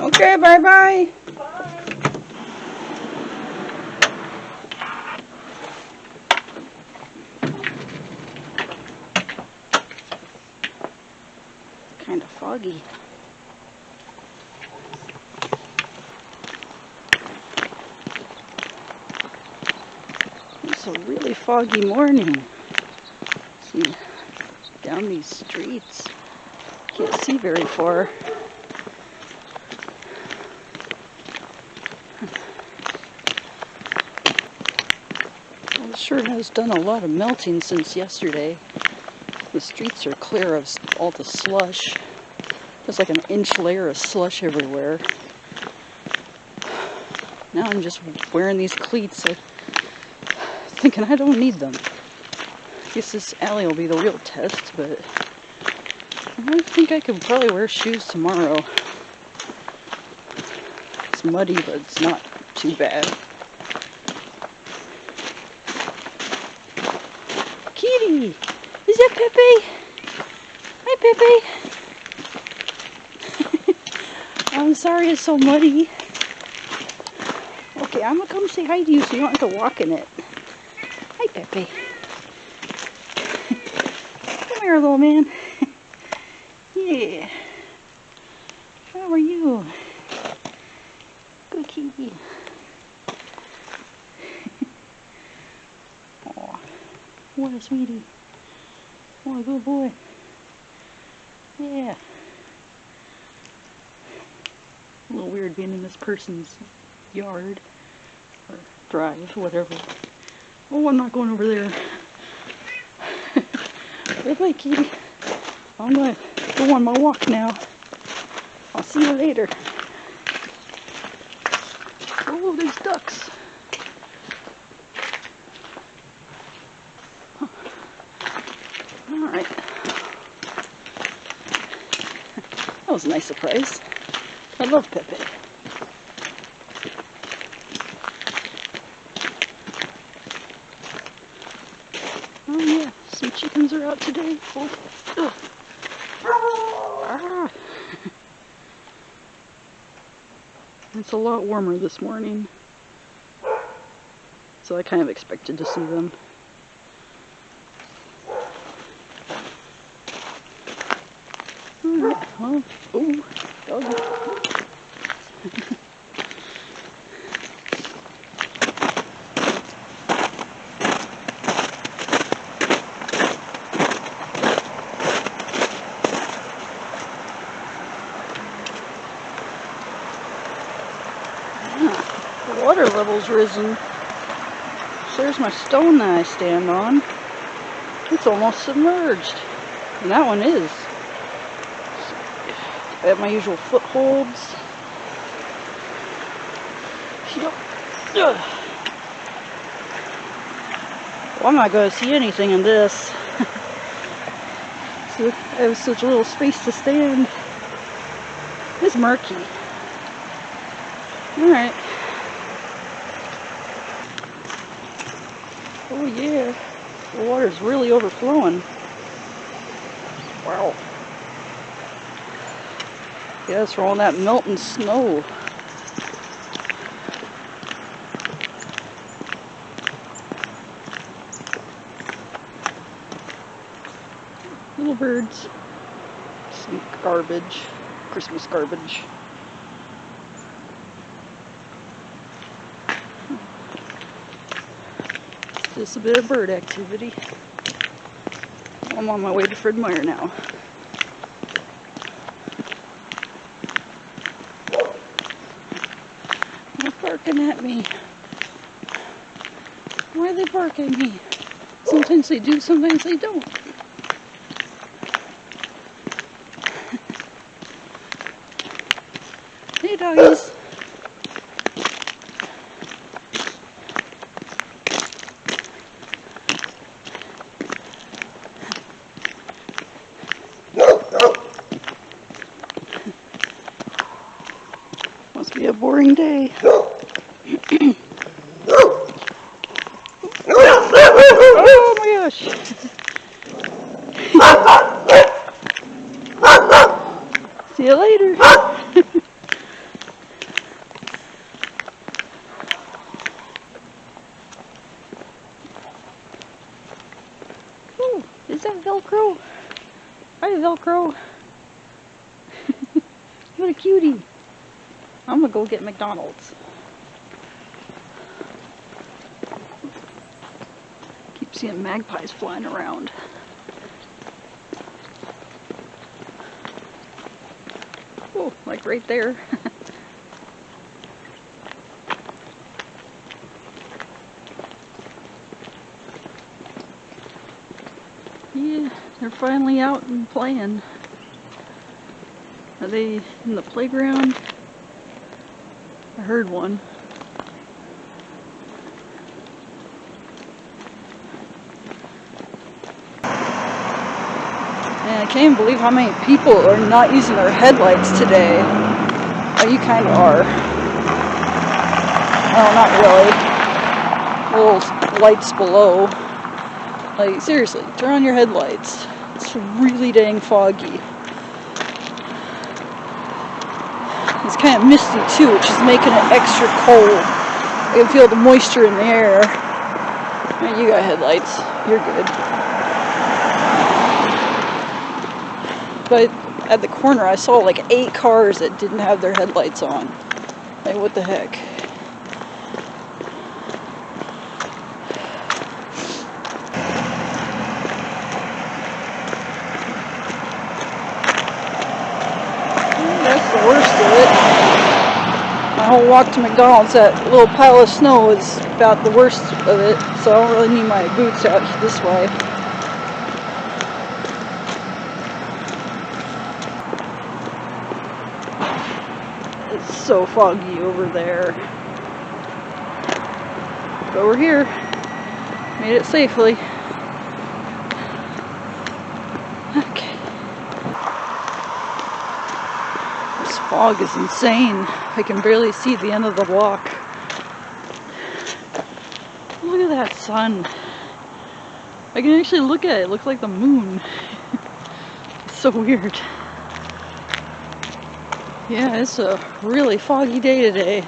Okay, bye-bye. Kind of foggy. It's a really foggy morning. See, down these streets, can't see very far. Well, it sure has done a lot of melting since yesterday. The streets are clear of all the slush. There's like an inch layer of slush everywhere. Now I'm just wearing these cleats, thinking I don't need them. I guess this alley will be the real test, but I think I could probably wear shoes tomorrow. It's muddy, but it's not too bad. Kitty! Is that Pepe? Hi, Pepe! I'm sorry it's so muddy. Okay, I'm gonna come say hi to you so you don't have to walk in it. Hi, Pepe. Come here, little man. Yeah. How are you? Good kitty. Aw, what a sweetie. What a good boy. Yeah. A little weird being in this person's yard or drive, whatever. Oh, I'm not going over there. Bye-bye, kitty. I'm going to go on my walk now. I'll see you later. Oh, there's ducks. Huh. All right. That was a nice surprise. I love Pepe. Oh yeah, some chickens are out today. Oh. Ah. It's a lot warmer this morning, so I kind of expected to see them. Alright, well, ooh, doggy. The water level's risen. So there's my stone that I stand on. It's almost submerged. And that one is. I have my usual footholds. Well, I'm not going to see anything in this. So I have such a little space to stand. It's murky. Alright. Oh yeah, the water's really overflowing. Wow. Yeah, it's for all that melting snow. Little birds. Some garbage. Christmas garbage. Just a bit of bird activity. I'm on my way to Fred Meyer now. They're barking at me. Why are they barking at me? Sometimes they do, sometimes they don't. Hey doggies. Must be a boring day. Oh my gosh. See you later. Velcro. What a cutie. I'm gonna go get McDonald's. Keep seeing magpies flying around. Oh, like right there. Yeah, they're finally out and playing. Are they in the playground? I heard one. And I can't even believe how many people are not using their headlights today. Oh, you kind of are. Oh, not really. Little lights below. Like, seriously, turn on your headlights. It's really dang foggy. It's kind of misty too, which is making it extra cold. I can feel the moisture in the air. And you got headlights. You're good. But at the corner, I saw like 8 cars that didn't have their headlights on. Like, what the heck? That's the worst of it. My whole walk to McDonald's, that little pile of snow is about the worst of it, so I don't really need my boots out this way. It's so foggy over there. But we're here. Made it safely. Okay. This fog is insane. I can barely see the end of the walk. Look at that sun. I can actually look at it. It looks like the moon. It's so weird. Yeah, it's a really foggy day today.